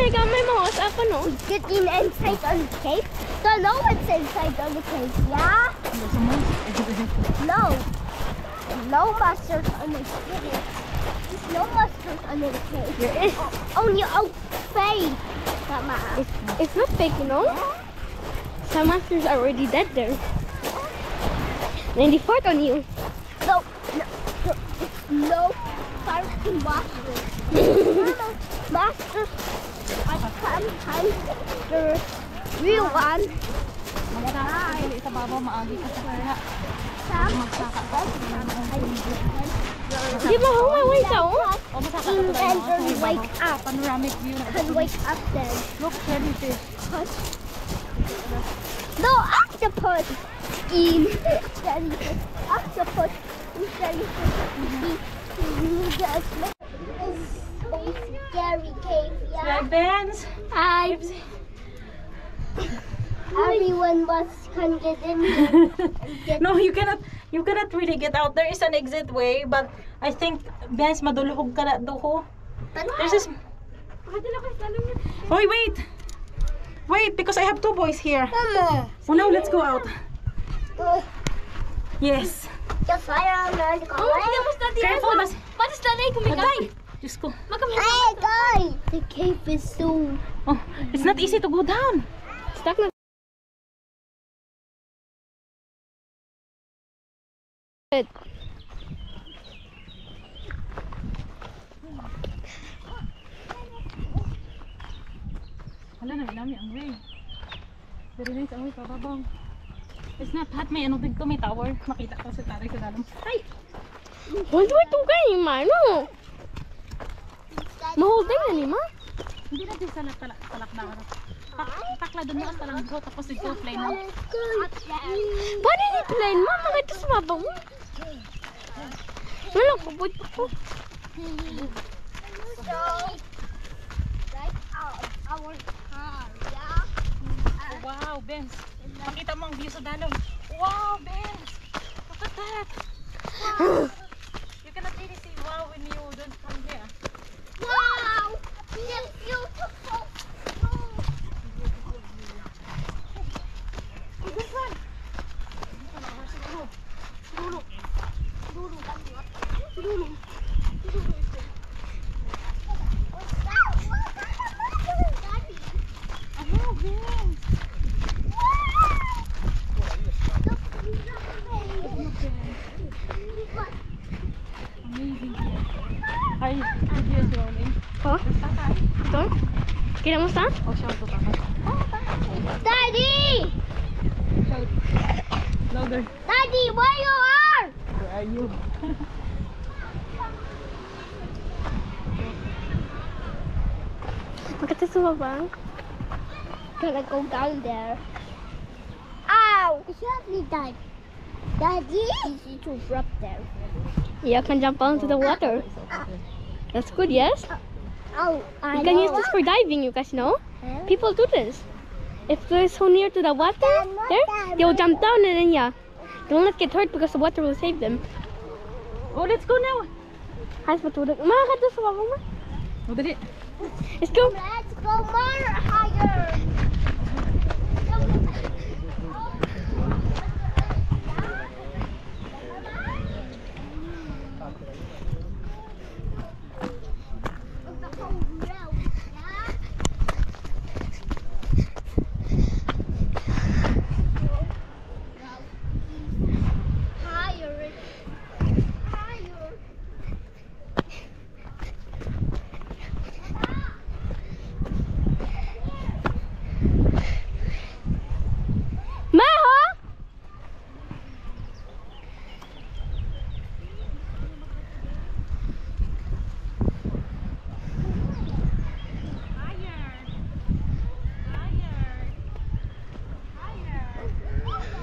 may gamay mo sa ako, no? Getting inside on the cave? Don't know what's inside on the cave, yeah? No. No monsters on the cave. There's no monsters under the cave. There is. Only fake. Mama. It's not fake, you know? Some monsters are already dead there. And they fart on you. No. It's no farting monsters. Monsters are sometimes the real one. Sa babaw, maagi ka sa kaya. Di ba ho, may wait ako? And then wake up. Panoramic view. Can wake up then. Look, jellyfish. No, octopus. Jellyfish. Octopus. Jellyfish. Scary cave, yeah. Like Benz. Hi. Everyone can get in there. No, you cannot really get out. There is an exit way, but I think Benz maduluhog ka na doho. There's this. Oh, wait, because I have two boys here. Mama. Oh no, let's go out. Yes. Just fire on the car. Careful, mas. What is that like? Magay. Diyos ko. Hey, guys. The cave is so... Oh, it's not easy to go down. Stuck na. Hala na, ilami ang way. Very nice ang way, pababang. It's not hot, may ano dito, may tower. Makita ko sa taray sa dalam. Ay! Wala ito kayo, mano? Maholding na ni ma? Hindi na din sa talak na ano. Takla doon na talang go, tapos ito plane mo. Paano ni plane ma? Makita sa babaw mo. Wala, kubod ako. So, right out our car, yeah? Oh, wow, Benz. Makita mo ang view sa dalam. Wow, Benz! Look at that! Wow! You cannot really see wow when you don't come here. Wow! It's beautiful. This one! Ay, video is rolling. Oh? Ito? Kinamusta? Oh, shout to Papa. Daddy! Shout. Louder. Daddy, where you are? Where are you? Makita sa baba. Gonna go down there. Ow! Help me, Dad. Daddy? Easy to drop there. You can jump onto the water. That's good, yes? Oh, You can use this for diving, you guys know? People do this. If they're so near to the water, there, they will jump down and then they will not get hurt because the water will save them. Oh, let's go now. Hayas matulog. Makakita sa baba mo. Oh, dali. Let's go. Let's go more higher.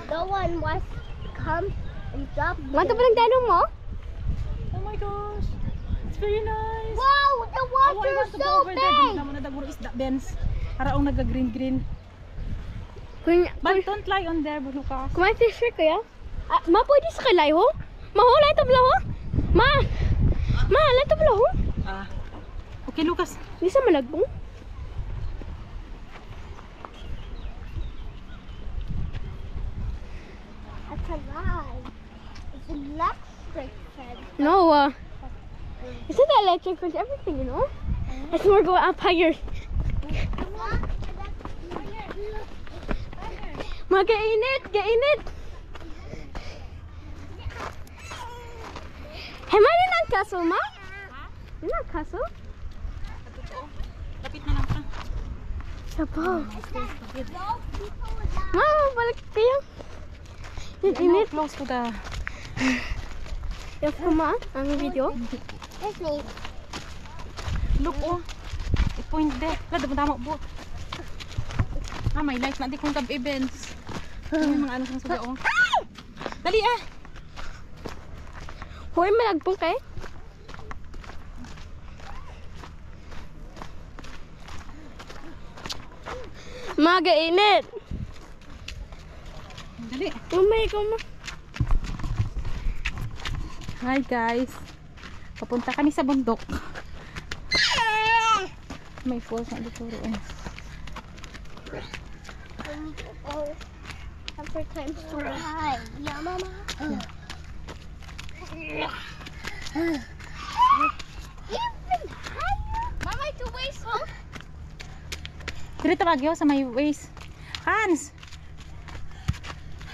No one was come and drop me. Mata ba ng tanong mo? Oh my gosh. It's very nice. Wow, the Oh, water I is want to go so over there. big. Dami na daguro isda, Benz. Haraong nagka-green-green. But don't lie on there, Lucas. Kung may fisher kaya? Ma, pwede sa kalay ho? Ma, ho, lahat tabla ho? Ma, lahat tabla ho? Okay, Lucas. Di sa malagbong? a lie. It's electric fence. No, it's not electric fence, everything, you know? Let's more go up higher. Ma, gainit! Gainit! Hey, man, yun ang kaso, ma? Yun ang kaso? Lapit na lang ka. Sabaw. Ma, balik kayo. Yun, init. Close to the... Yung kuma, ang video. It's me. Look, oh. I-point there. Lada mo tama po. Ah, may light na di kong kab-events. Yung mga ano sa suga, oh. Dali, ah. Hoy, malagpong kay. Maga init. Dali. Umay ko ma. Hi, guys. Papunta kami sa bundok. May falls na dito rin. After time so high. Yeah, mama. Even higher. Mama, to waist home. Dito bagyo sa may waist. Hans!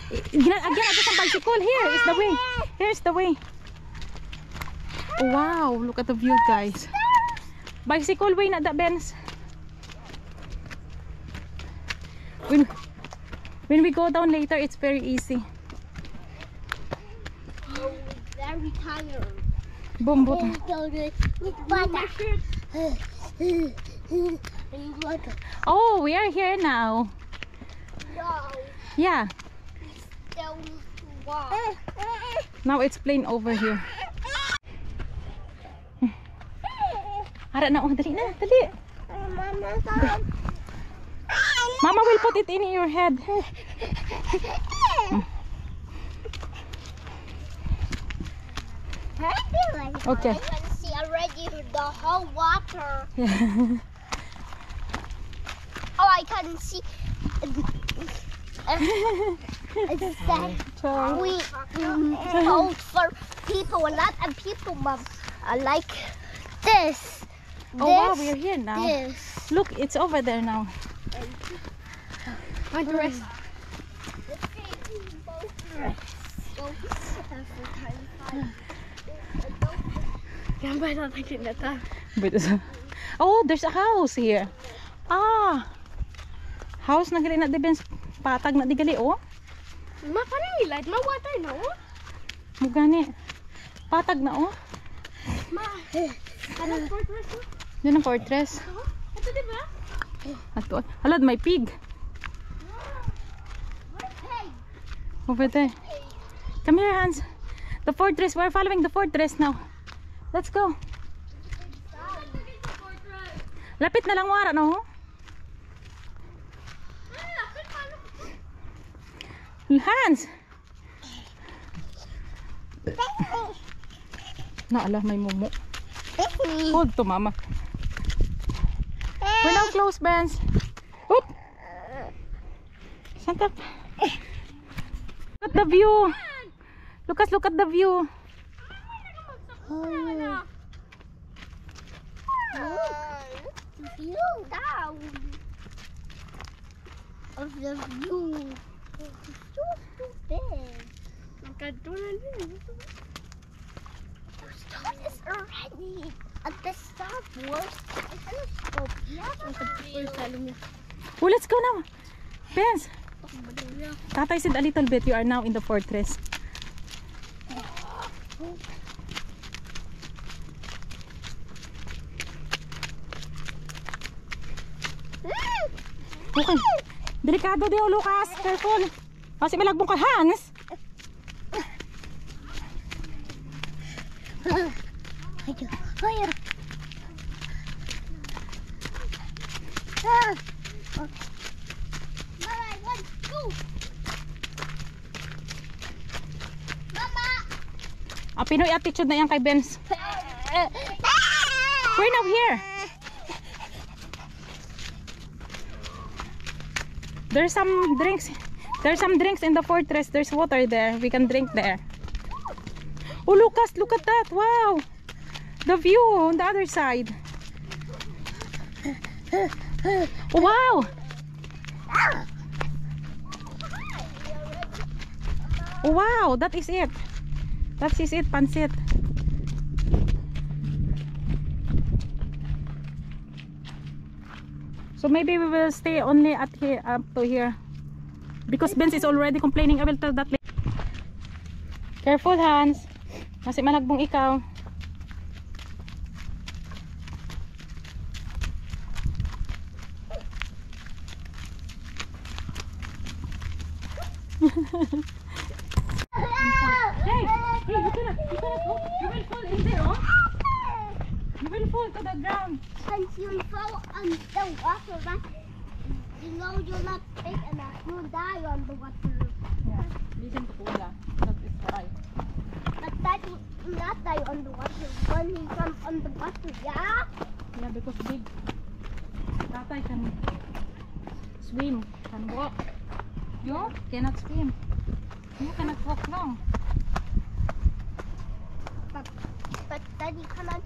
Again, sa bicycle. Here is the way. Here's the way. Wow, look at the view, guys. Bicycle way na da, Benz. When we go down later, it's very easy. Oh, very tired. Boom, boom. Oh, we are here now. Yeah. Now it's plain over here. Ara na, oh, dali na, dali. Mama will put it in your head. Okay. I can see already the whole water. Oh, I can see. It's that we hold for people, a lot of people, mom, like this. Oh wow, we're here now. This. Look, it's over there now. Want to rest? Oh, there's a house here. Ah, house na gali na di Benz, patag na di gali, oh. Ma, parang light. Ma, water, no? Mugani. Patag na, oh. Ma, parang fortress, no? Yan ang fortress. Ito, di ba? Ato. Halad, may pig. Over there. Come here, Hans. The fortress. We're following the fortress now. Let's go. Lapit na lang wara, no? Hans! Naala, may mumu. Hold to, mama. We're now close, Benz. Oop! Shut up. Look at the view. Lucas, look at the view. View down of the view. It's so big. Those tortoises already at the Star Wars telescope. Oh, let's go now. Benz. Tatay said a little bit. You are now in the fortress. Okay. Delikado din, Lucas. Careful. Kasi malagbong ka, Hans. Fire. Mama, I want to go. Mama. Pinoy attitude na yan kay Benz. We're now here. There's some drinks. There's some drinks in the fortress. There's water there. We can drink there. Oh, Lucas, look at that. Wow. The view on the other side. Oh, wow. Oh, wow. That is it. That is it, Pansit. So maybe we will stay only at here, up to here. Because Benz is already complaining. I will tell that later. Careful, Hans. Kasi managbong ikaw. Hey, you cannot go. You will fall in there, oh. You will fall to the ground. And you fall on the water, but you know you're not big enough. You'll die on the water. Yeah, listen to Kula. That is right. But that will not die on the water when he comes on the water, yeah? Yeah, because big Tatay can swim, can walk. You cannot swim. You cannot walk long. But Daddy cannot.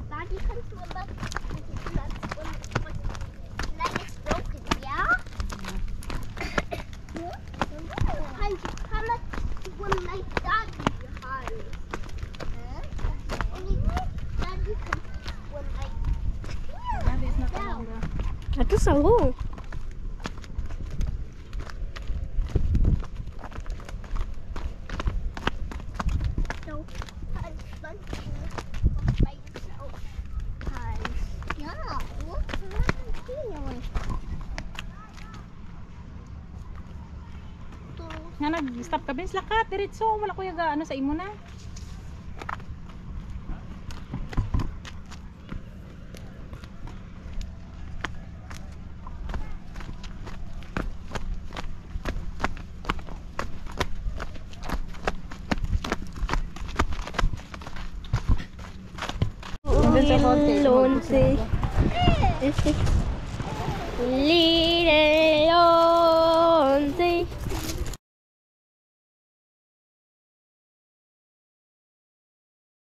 Daddy can swim, but I cannot swim. My leg is broken, yeah? I cannot swim like Daddy, Hans. Only Daddy can swim like. That is not Yeah. longer. Ito sa ho. So, Hans, don't by yourself. Hans. Yeah, look around here. Nga nag-stop ka, Benz. Lakat, diretso. Wala ko yung ano sa imo na. Lonse. Leader.